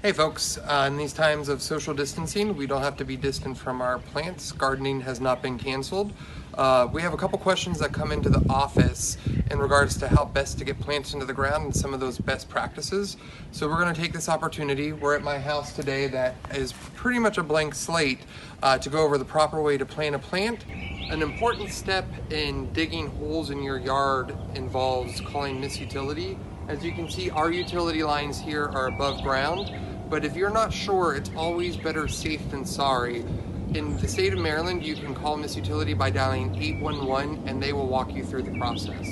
Hey folks, in these times of social distancing, we don't have to be distant from our plants. Gardening has not been canceled. We have a couple questions that come into the office in regards to how best to get plants into the ground and some of those best practices. So we're going to take this opportunity. We're at my house today that is pretty much a blank slate to go over the proper way to plant a plant. An important step in digging holes in your yard involves calling Miss Utility. As you can see, our utility lines here are above ground, but if you're not sure, it's always better safe than sorry. In the state of Maryland, you can call Miss Utility by dialing 811 and they will walk you through the process.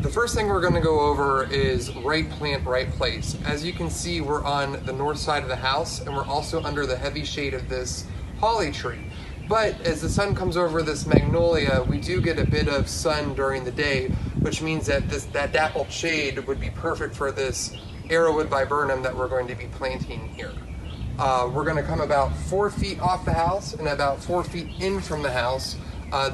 The first thing we're going to go over is right plant, right place. As you can see, we're on the north side of the house and we're also under the heavy shade of this holly tree. But as the sun comes over this magnolia, we do get a bit of sun during the day, which means that that dappled shade would be perfect for this arrowwood viburnum that we're going to be planting here. We're going to come about 4 feet off the house and about 4 feet in from the house.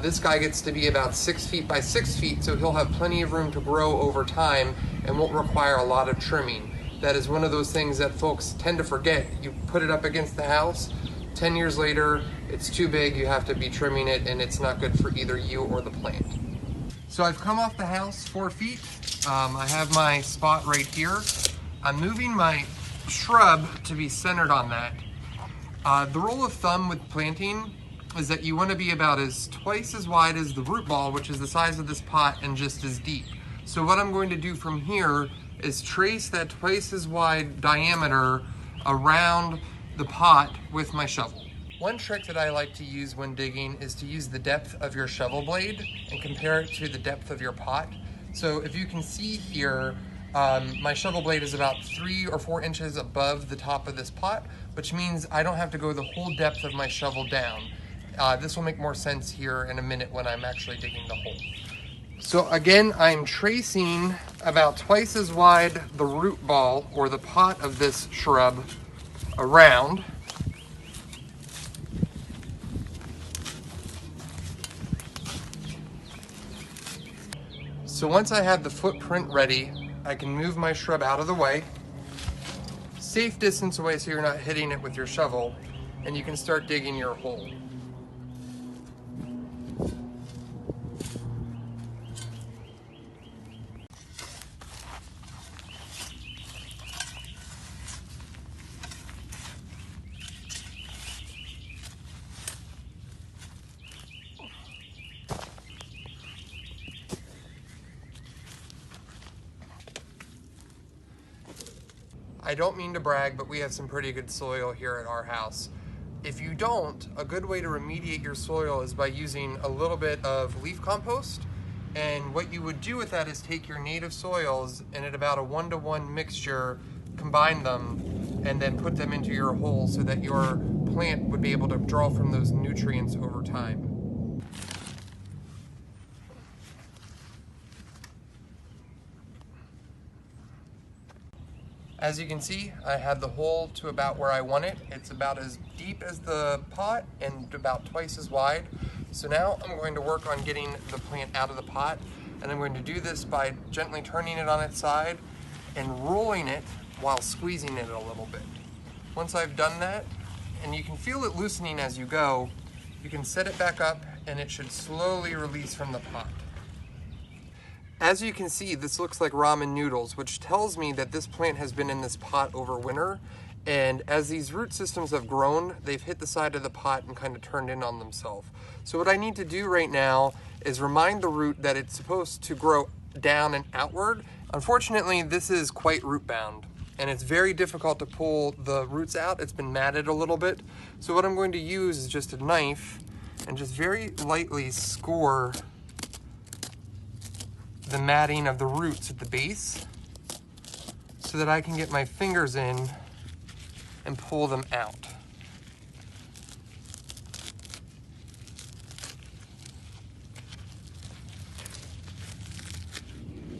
This guy gets to be about 6 feet by 6 feet, so he'll have plenty of room to grow over time and won't require a lot of trimming. That is one of those things that folks tend to forget. You put it up against the house, 10 years later, it's too big, you have to be trimming it, and it's not good for either you or the plant. So I've come off the house 4 feet. I have my spot right here. I'm moving my shrub to be centered on that. The rule of thumb with planting is that you want to be about twice as wide as the root ball, which is the size of this pot, and just as deep. So what I'm going to do from here is trace that twice as wide diameter around the pot with my shovel. One trick that I like to use when digging is to use the depth of your shovel blade and compare it to the depth of your pot. So if you can see here, my shovel blade is about 3 or 4 inches above the top of this pot, which means I don't have to go the whole depth of my shovel down. This will make more sense here in a minute when I'm actually digging the hole. So again, I'm tracing about twice as wide the root ball or the pot of this shrub around. So once I have the footprint ready, I can move my shrub out of the way, safe distance away so you're not hitting it with your shovel, and you can start digging your hole. I don't mean to brag, but we have some pretty good soil here at our house. If you don't, a good way to remediate your soil is by using a little bit of leaf compost. And what you would do with that is take your native soils and at about a 1-to-1 mixture, combine them and then put them into your hole so that your plant would be able to draw from those nutrients over time. As you can see, I have the hole to about where I want it. It's about as deep as the pot and about twice as wide. So now I'm going to work on getting the plant out of the pot, and I'm going to do this by gently turning it on its side and rolling it while squeezing it a little bit. Once I've done that, and you can feel it loosening as you go, you can set it back up and it should slowly release from the pot. As you can see, this looks like ramen noodles, which tells me that this plant has been in this pot over winter. And as these root systems have grown, they've hit the side of the pot and kind of turned in on themselves. So what I need to do right now is remind the root that it's supposed to grow down and outward. Unfortunately, this is quite root bound and it's very difficult to pull the roots out. It's been matted a little bit. So what I'm going to use is just a knife and just very lightly score the matting of the roots at the base so that I can get my fingers in and pull them out.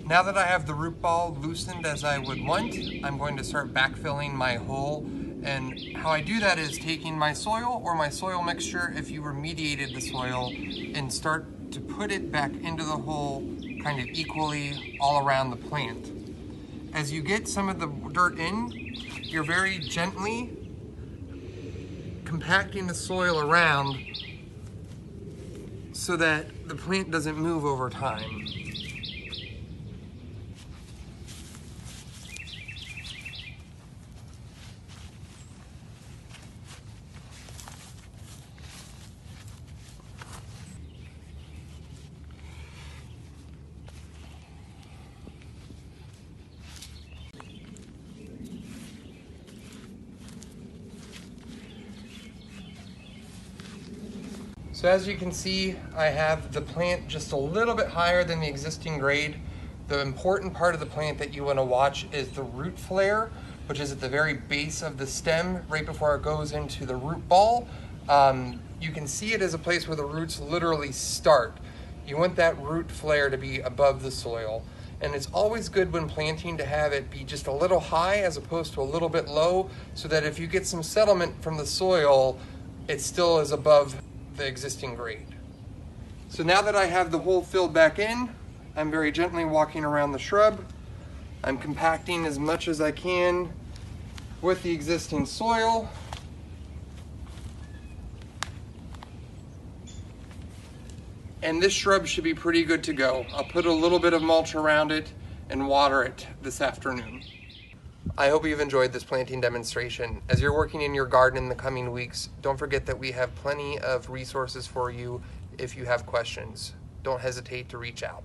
Now that I have the root ball loosened as I would want, I'm going to start backfilling my hole. And how I do that is taking my soil or my soil mixture, if you remediated the soil, and start to put it back into the hole kind of equally all around the plant. As you get some of the dirt in, you're very gently compacting the soil around so that the plant doesn't move over time. So as you can see, I have the plant just a little bit higher than the existing grade. The important part of the plant that you want to watch is the root flare, which is at the very base of the stem, right before it goes into the root ball. You can see it as a place where the roots literally start. You want that root flare to be above the soil. And it's always good when planting to have it be just a little high as opposed to a little bit low, so that if you get some settlement from the soil, it still is above the existing grade. So now that I have the hole filled back in, I'm very gently walking around the shrub. I'm compacting as much as I can with the existing soil. And this shrub should be pretty good to go. I'll put a little bit of mulch around it and water it this afternoon. I hope you've enjoyed this planting demonstration. As you're working in your garden in the coming weeks, don't forget that we have plenty of resources for you if you have questions. Don't hesitate to reach out.